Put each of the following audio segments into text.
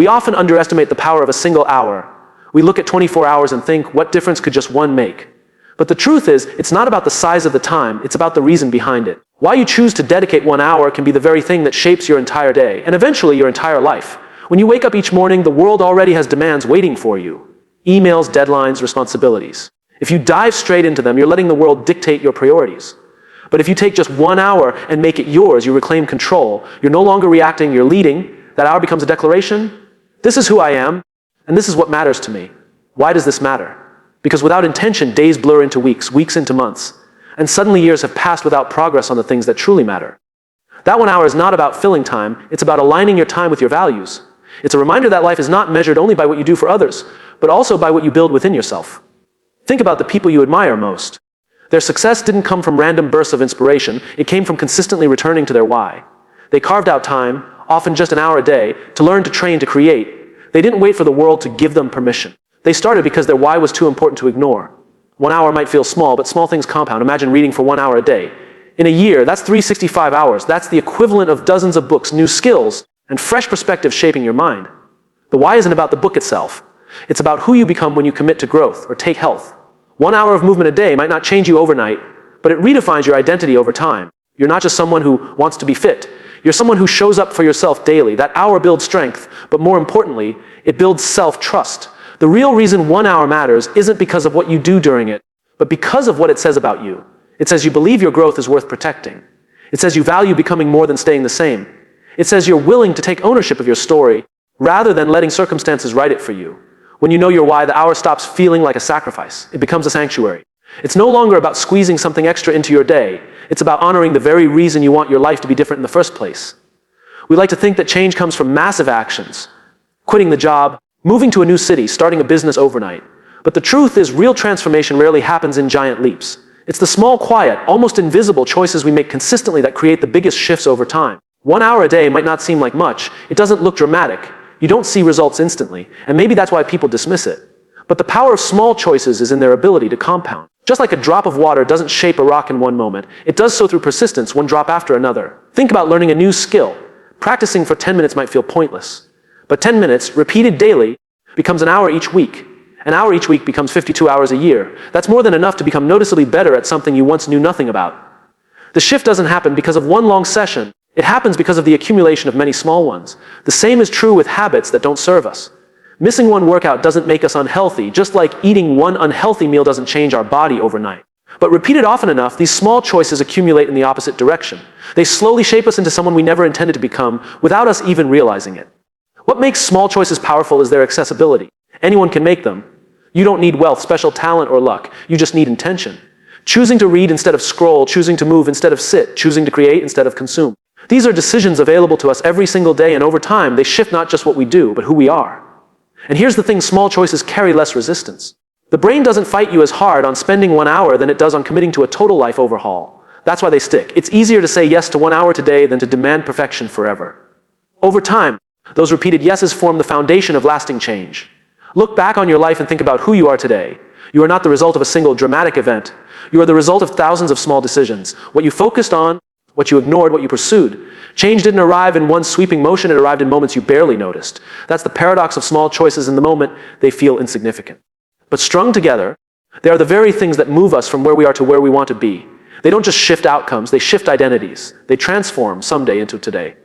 We often underestimate the power of a single hour. We look at 24 hours and think, what difference could just one make? But the truth is, it's not about the size of the time, it's about the reason behind it. Why you choose to dedicate 1 hour can be the very thing that shapes your entire day, and eventually your entire life. When you wake up each morning, the world already has demands waiting for you. Emails, deadlines, responsibilities. If you dive straight into them, you're letting the world dictate your priorities. But if you take just 1 hour and make it yours, you reclaim control. You're no longer reacting, you're leading. That hour becomes a declaration. This is who I am, and this is what matters to me. Why does this matter? Because without intention, days blur into weeks, weeks into months, and suddenly years have passed without progress on the things that truly matter. That 1 hour is not about filling time, it's about aligning your time with your values. It's a reminder that life is not measured only by what you do for others, but also by what you build within yourself. Think about the people you admire most. Their success didn't come from random bursts of inspiration, it came from consistently returning to their why. They carved out time, often just an hour a day, to learn, to train, to create. They didn't wait for the world to give them permission. They started because their why was too important to ignore. 1 hour might feel small, but small things compound. Imagine reading for 1 hour a day. In a year, that's 365 hours. That's the equivalent of dozens of books, new skills, and fresh perspectives shaping your mind. The why isn't about the book itself. It's about who you become when you commit to growth or take health. 1 hour of movement a day might not change you overnight, but it redefines your identity over time. You're not just someone who wants to be fit. You're someone who shows up for yourself daily. That hour builds strength, but more importantly, it builds self-trust. The real reason 1 hour matters isn't because of what you do during it, but because of what it says about you. It says you believe your growth is worth protecting. It says you value becoming more than staying the same. It says you're willing to take ownership of your story rather than letting circumstances write it for you. When you know your why, the hour stops feeling like a sacrifice. It becomes a sanctuary. It's no longer about squeezing something extra into your day. It's about honoring the very reason you want your life to be different in the first place. We like to think that change comes from massive actions. Quitting the job, moving to a new city, starting a business overnight. But the truth is, real transformation rarely happens in giant leaps. It's the small, quiet, almost invisible choices we make consistently that create the biggest shifts over time. 1 hour a day might not seem like much. It doesn't look dramatic. You don't see results instantly, and maybe that's why people dismiss it. But the power of small choices is in their ability to compound. Just like a drop of water doesn't shape a rock in one moment, it does so through persistence, one drop after another. Think about learning a new skill. Practicing for 10 minutes might feel pointless. But 10 minutes, repeated daily, becomes an hour each week. An hour each week becomes 52 hours a year. That's more than enough to become noticeably better at something you once knew nothing about. The shift doesn't happen because of one long session. It happens because of the accumulation of many small ones. The same is true with habits that don't serve us. Missing one workout doesn't make us unhealthy, just like eating one unhealthy meal doesn't change our body overnight. But repeated often enough, these small choices accumulate in the opposite direction. They slowly shape us into someone we never intended to become without us even realizing it. What makes small choices powerful is their accessibility. Anyone can make them. You don't need wealth, special talent, or luck. You just need intention. Choosing to read instead of scroll, choosing to move instead of sit, choosing to create instead of consume. These are decisions available to us every single day, and over time, they shift not just what we do, but who we are. And here's the thing, small choices carry less resistance. The brain doesn't fight you as hard on spending 1 hour than it does on committing to a total life overhaul. That's why they stick. It's easier to say yes to 1 hour today than to demand perfection forever. Over time, those repeated yeses form the foundation of lasting change. Look back on your life and think about who you are today. You are not the result of a single dramatic event. You are the result of thousands of small decisions. What you focused on, what you ignored, what you pursued. Change didn't arrive in one sweeping motion, it arrived in moments you barely noticed. That's the paradox of small choices. In the moment, they feel insignificant. But strung together, they are the very things that move us from where we are to where we want to be. They don't just shift outcomes, they shift identities. They transform someday into today.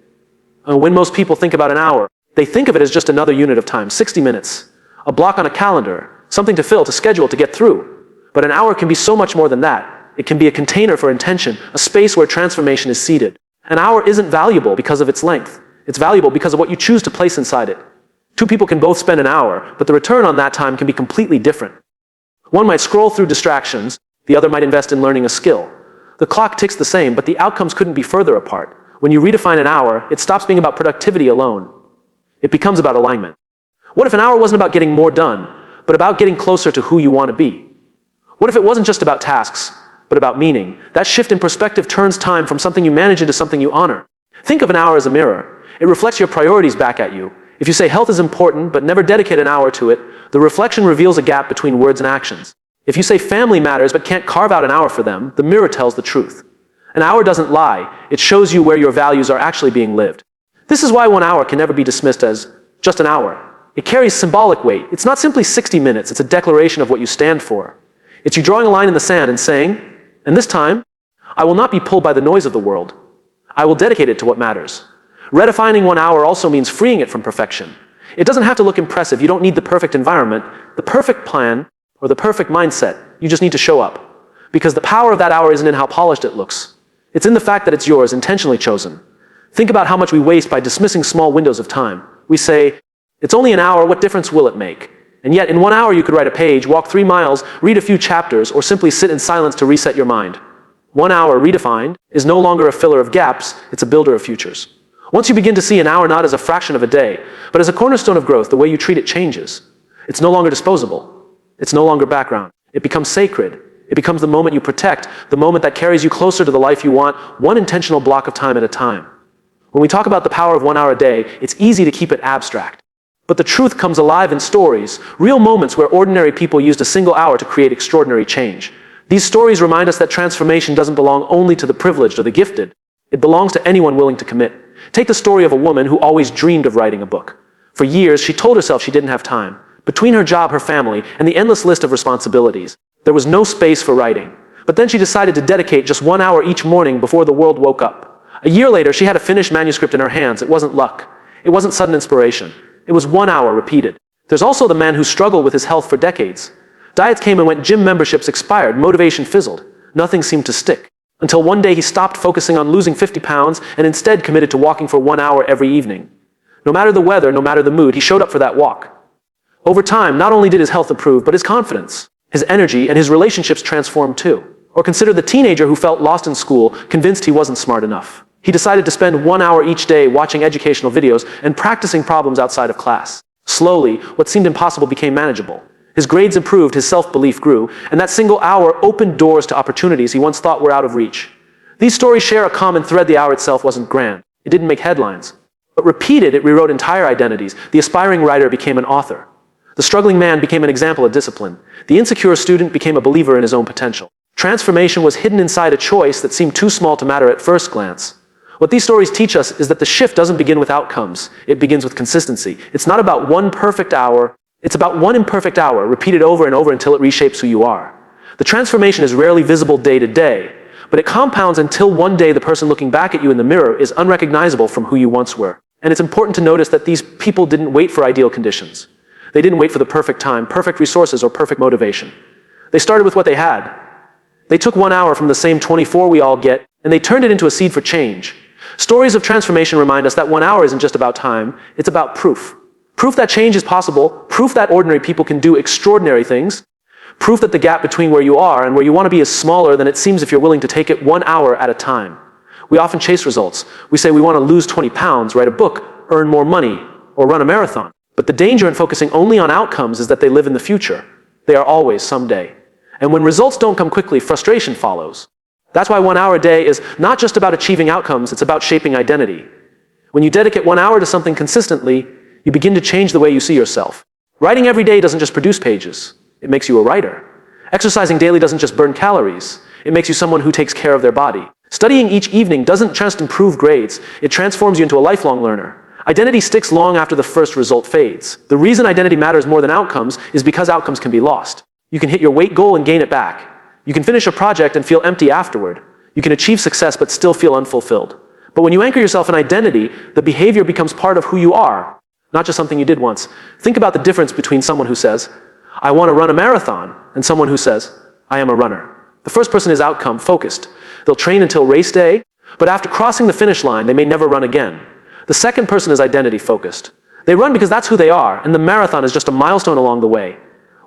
When most people think about an hour, they think of it as just another unit of time, 60 minutes. A block on a calendar, something to fill, to schedule, to get through. But an hour can be so much more than that. It can be a container for intention, a space where transformation is seated. An hour isn't valuable because of its length. It's valuable because of what you choose to place inside it. Two people can both spend an hour, but the return on that time can be completely different. One might scroll through distractions, the other might invest in learning a skill. The clock ticks the same, but the outcomes couldn't be further apart. When you redefine an hour, it stops being about productivity alone. It becomes about alignment. What if an hour wasn't about getting more done, but about getting closer to who you want to be? What if it wasn't just about tasks, but about meaning? That shift in perspective turns time from something you manage into something you honor. Think of an hour as a mirror. It reflects your priorities back at you. If you say health is important, but never dedicate an hour to it, the reflection reveals a gap between words and actions. If you say family matters, but can't carve out an hour for them, the mirror tells the truth. An hour doesn't lie. It shows you where your values are actually being lived. This is why 1 hour can never be dismissed as just an hour. It carries symbolic weight. It's not simply 60 minutes, it's a declaration of what you stand for. It's you drawing a line in the sand and saying, and this time, I will not be pulled by the noise of the world. I will dedicate it to what matters. Redefining 1 hour also means freeing it from perfection. It doesn't have to look impressive. You don't need the perfect environment, the perfect plan, or the perfect mindset. You just need to show up. Because the power of that hour isn't in how polished it looks. It's in the fact that it's yours, intentionally chosen. Think about how much we waste by dismissing small windows of time. We say, it's only an hour, what difference will it make? And yet, in 1 hour you could write a page, walk 3 miles, read a few chapters, or simply sit in silence to reset your mind. 1 hour, redefined, is no longer a filler of gaps, it's a builder of futures. Once you begin to see an hour not as a fraction of a day, but as a cornerstone of growth, the way you treat it changes. It's no longer disposable. It's no longer background. It becomes sacred. It becomes the moment you protect, the moment that carries you closer to the life you want, one intentional block of time at a time. When we talk about the power of 1 hour a day, it's easy to keep it abstract. But the truth comes alive in stories, real moments where ordinary people used a single hour to create extraordinary change. These stories remind us that transformation doesn't belong only to the privileged or the gifted. It belongs to anyone willing to commit. Take the story of a woman who always dreamed of writing a book. For years, she told herself she didn't have time. Between her job, her family, and the endless list of responsibilities, there was no space for writing. But then she decided to dedicate just 1 hour each morning before the world woke up. A year later, she had a finished manuscript in her hands. It wasn't luck. It wasn't sudden inspiration. It was 1 hour repeated. There's also the man who struggled with his health for decades. Diets came and went, gym memberships expired, motivation fizzled. Nothing seemed to stick. Until one day he stopped focusing on losing 50 pounds and instead committed to walking for 1 hour every evening. No matter the weather, no matter the mood, he showed up for that walk. Over time, not only did his health improve, but his confidence, his energy, and his relationships transformed too. Or consider the teenager who felt lost in school, convinced he wasn't smart enough. He decided to spend 1 hour each day watching educational videos and practicing problems outside of class. Slowly, what seemed impossible became manageable. His grades improved, his self-belief grew, and that single hour opened doors to opportunities he once thought were out of reach. These stories share a common thread. The hour itself wasn't grand. It didn't make headlines. But repeated, it rewrote entire identities. The aspiring writer became an author. The struggling man became an example of discipline. The insecure student became a believer in his own potential. Transformation was hidden inside a choice that seemed too small to matter at first glance. What these stories teach us is that the shift doesn't begin with outcomes. It begins with consistency. It's not about one perfect hour. It's about one imperfect hour, repeated over and over until it reshapes who you are. The transformation is rarely visible day to day, but it compounds until one day the person looking back at you in the mirror is unrecognizable from who you once were. And it's important to notice that these people didn't wait for ideal conditions. They didn't wait for the perfect time, perfect resources, or perfect motivation. They started with what they had. They took 1 hour from the same 24 we all get, and they turned it into a seed for change. Stories of transformation remind us that 1 hour isn't just about time, it's about proof. Proof that change is possible, proof that ordinary people can do extraordinary things, proof that the gap between where you are and where you want to be is smaller than it seems if you're willing to take it 1 hour at a time. We often chase results. We say we want to lose 20 pounds, write a book, earn more money, or run a marathon. But the danger in focusing only on outcomes is that they live in the future. They are always someday. And when results don't come quickly, frustration follows. That's why 1 hour a day is not just about achieving outcomes, it's about shaping identity. When you dedicate 1 hour to something consistently, you begin to change the way you see yourself. Writing every day doesn't just produce pages. It makes you a writer. Exercising daily doesn't just burn calories. It makes you someone who takes care of their body. Studying each evening doesn't just improve grades. It transforms you into a lifelong learner. Identity sticks long after the first result fades. The reason identity matters more than outcomes is because outcomes can be lost. You can hit your weight goal and gain it back. You can finish a project and feel empty afterward. You can achieve success but still feel unfulfilled. But when you anchor yourself in identity, the behavior becomes part of who you are, not just something you did once. Think about the difference between someone who says, I want to run a marathon, and someone who says, I am a runner. The first person is outcome focused. They'll train until race day, but after crossing the finish line, they may never run again. The second person is identity focused. They run because that's who they are, and the marathon is just a milestone along the way.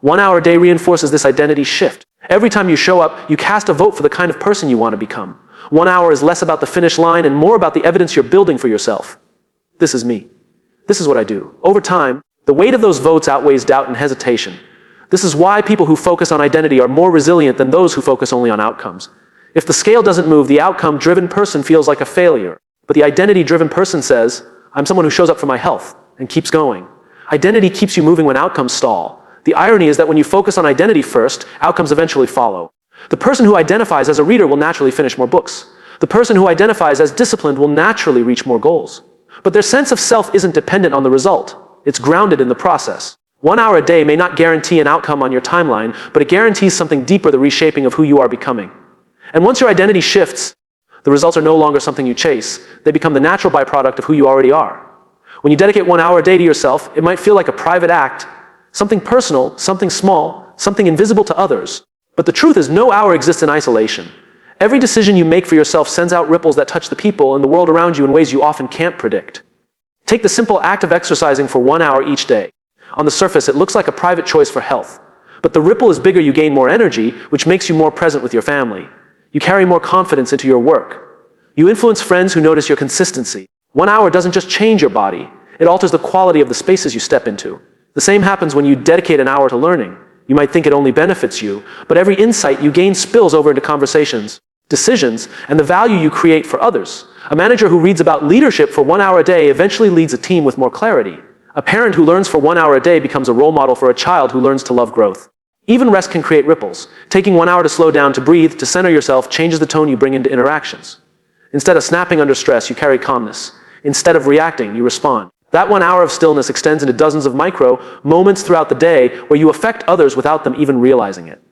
1 hour a day reinforces this identity shift. Every time you show up, you cast a vote for the kind of person you want to become. 1 hour is less about the finish line and more about the evidence you're building for yourself. This is me. This is what I do. Over time, the weight of those votes outweighs doubt and hesitation. This is why people who focus on identity are more resilient than those who focus only on outcomes. If the scale doesn't move, the outcome-driven person feels like a failure. But the identity-driven person says, I'm someone who shows up for my health and keeps going. Identity keeps you moving when outcomes stall. The irony is that when you focus on identity first, outcomes eventually follow. The person who identifies as a reader will naturally finish more books. The person who identifies as disciplined will naturally reach more goals. But their sense of self isn't dependent on the result. It's grounded in the process. 1 hour a day may not guarantee an outcome on your timeline, but it guarantees something deeper, the reshaping of who you are becoming. And once your identity shifts, the results are no longer something you chase. They become the natural byproduct of who you already are. When you dedicate 1 hour a day to yourself, it might feel like a private act, something personal, something small, something invisible to others. But the truth is, no hour exists in isolation. Every decision you make for yourself sends out ripples that touch the people and the world around you in ways you often can't predict. Take the simple act of exercising for 1 hour each day. On the surface, it looks like a private choice for health. But the ripple is bigger. You gain more energy, which makes you more present with your family. You carry more confidence into your work. You influence friends who notice your consistency. 1 hour doesn't just change your body, it alters the quality of the spaces you step into. The same happens when you dedicate an hour to learning. You might think it only benefits you, but every insight you gain spills over into conversations, decisions, and the value you create for others. A manager who reads about leadership for 1 hour a day eventually leads a team with more clarity. A parent who learns for 1 hour a day becomes a role model for a child who learns to love growth. Even rest can create ripples. Taking 1 hour to slow down, to breathe, to center yourself changes the tone you bring into interactions. Instead of snapping under stress, you carry calmness. Instead of reacting, you respond. That 1 hour of stillness extends into dozens of micro moments throughout the day where you affect others without them even realizing it.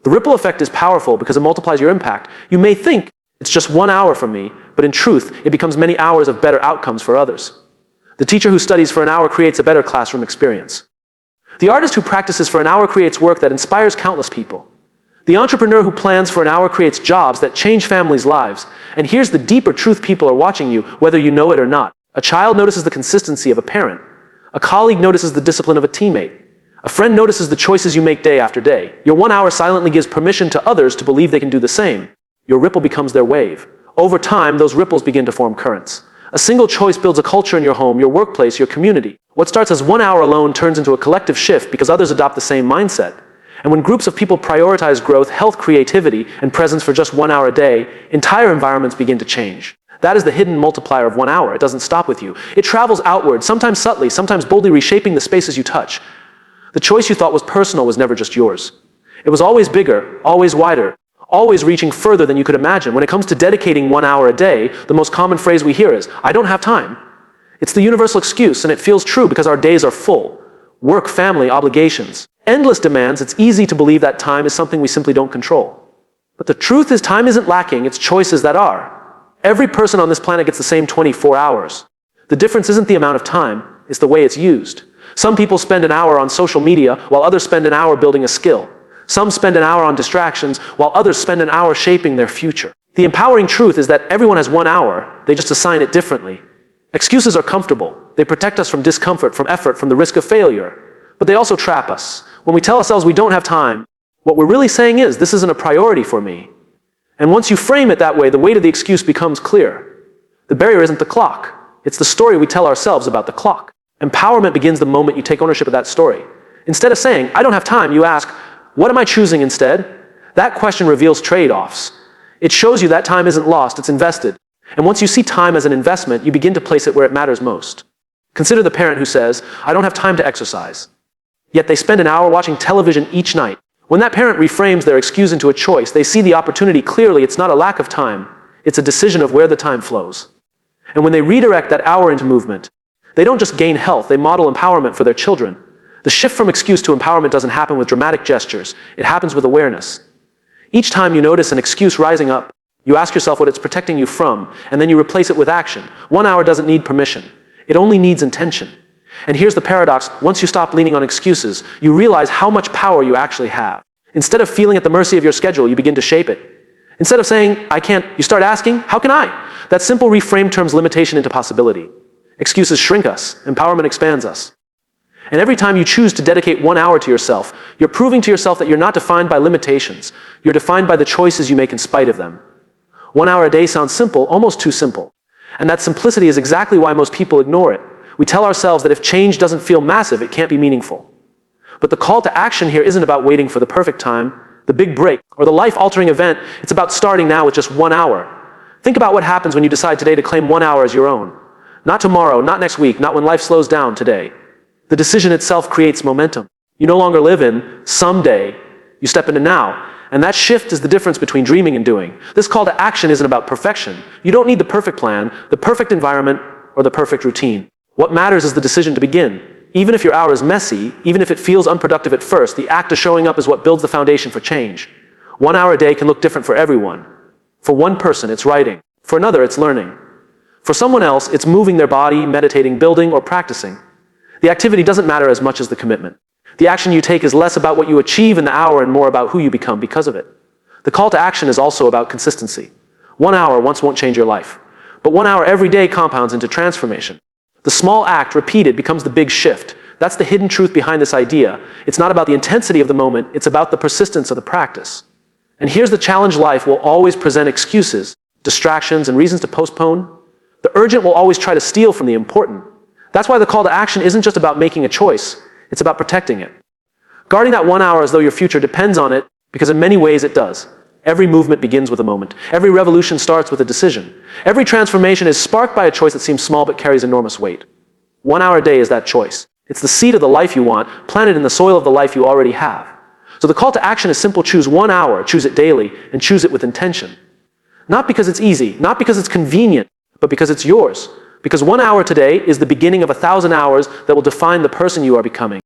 The ripple effect is powerful because it multiplies your impact. You may think it's just 1 hour for me, but in truth, it becomes many hours of better outcomes for others. The teacher who studies for an hour creates a better classroom experience. The artist who practices for an hour creates work that inspires countless people. The entrepreneur who plans for an hour creates jobs that change families' lives. And here's the deeper truth: people are watching you, whether you know it or not. A child notices the consistency of a parent. A colleague notices the discipline of a teammate. A friend notices the choices you make day after day. Your 1 hour silently gives permission to others to believe they can do the same. Your ripple becomes their wave. Over time, those ripples begin to form currents. A single choice builds a culture in your home, your workplace, your community. What starts as 1 hour alone turns into a collective shift because others adopt the same mindset. And when groups of people prioritize growth, health, creativity, and presence for just 1 hour a day, entire environments begin to change. That is the hidden multiplier of 1 hour. It doesn't stop with you. It travels outward, sometimes subtly, sometimes boldly, reshaping the spaces you touch. The choice you thought was personal was never just yours. It was always bigger, always wider, always reaching further than you could imagine. When it comes to dedicating 1 hour a day, the most common phrase we hear is, "I don't have time." It's the universal excuse, and it feels true because our days are full. Work, family, obligations, endless demands. It's easy to believe that time is something we simply don't control. But the truth is, time isn't lacking, it's choices that are. Every person on this planet gets the same 24 hours. The difference isn't the amount of time, it's the way it's used. Some people spend an hour on social media, while others spend an hour building a skill. Some spend an hour on distractions, while others spend an hour shaping their future. The empowering truth is that everyone has 1 hour, they just assign it differently. Excuses are comfortable. They protect us from discomfort, from effort, from the risk of failure. But they also trap us. When we tell ourselves we don't have time, what we're really saying is, this isn't a priority for me. And once you frame it that way, the weight of the excuse becomes clear. The barrier isn't the clock. It's the story we tell ourselves about the clock. Empowerment begins the moment you take ownership of that story. Instead of saying, "I don't have time," you ask, "What am I choosing instead?" That question reveals trade-offs. It shows you that time isn't lost, it's invested. And once you see time as an investment, you begin to place it where it matters most. Consider the parent who says, "I don't have time to exercise." Yet they spend an hour watching television each night. When that parent reframes their excuse into a choice, they see the opportunity clearly. It's not a lack of time, it's a decision of where the time flows. And when they redirect that hour into movement, they don't just gain health, they model empowerment for their children. The shift from excuse to empowerment doesn't happen with dramatic gestures, it happens with awareness. Each time you notice an excuse rising up, you ask yourself what it's protecting you from, and then you replace it with action. 1 hour doesn't need permission, it only needs intention. And here's the paradox: once you stop leaning on excuses, you realize how much power you actually have. Instead of feeling at the mercy of your schedule, you begin to shape it. Instead of saying, "I can't," you start asking, "How can I?" That simple reframe turns limitation into possibility. Excuses shrink us, empowerment expands us. And every time you choose to dedicate 1 hour to yourself, you're proving to yourself that you're not defined by limitations. You're defined by the choices you make in spite of them. 1 hour a day sounds simple, almost too simple. And that simplicity is exactly why most people ignore it. We tell ourselves that if change doesn't feel massive, it can't be meaningful. But the call to action here isn't about waiting for the perfect time, the big break, or the life-altering event. It's about starting now with just 1 hour. Think about what happens when you decide today to claim 1 hour as your own. Not tomorrow, not next week, not when life slows down, today. The decision itself creates momentum. You no longer live in someday, you step into now. And that shift is the difference between dreaming and doing. This call to action isn't about perfection. You don't need the perfect plan, the perfect environment, or the perfect routine. What matters is the decision to begin. Even if your hour is messy, even if it feels unproductive at first, the act of showing up is what builds the foundation for change. 1 hour a day can look different for everyone. For one person, it's writing. For another, it's learning. For someone else, it's moving their body, meditating, building, or practicing. The activity doesn't matter as much as the commitment. The action you take is less about what you achieve in the hour and more about who you become because of it. The call to action is also about consistency. 1 hour once won't change your life, but 1 hour every day compounds into transformation. The small act repeated becomes the big shift. That's the hidden truth behind this idea. It's not about the intensity of the moment, it's about the persistence of the practice. And here's the challenge: life will always present excuses, distractions, and reasons to postpone. The urgent will always try to steal from the important. That's why the call to action isn't just about making a choice, it's about protecting it. Guarding that 1 hour as though your future depends on it, because in many ways it does. Every movement begins with a moment. Every revolution starts with a decision. Every transformation is sparked by a choice that seems small but carries enormous weight. 1 hour a day is that choice. It's the seed of the life you want, planted in the soil of the life you already have. So the call to action is simple: choose 1 hour, choose it daily, and choose it with intention. Not because it's easy, not because it's convenient, but because it's yours. Because 1 hour today is the beginning of 1,000 hours that will define the person you are becoming.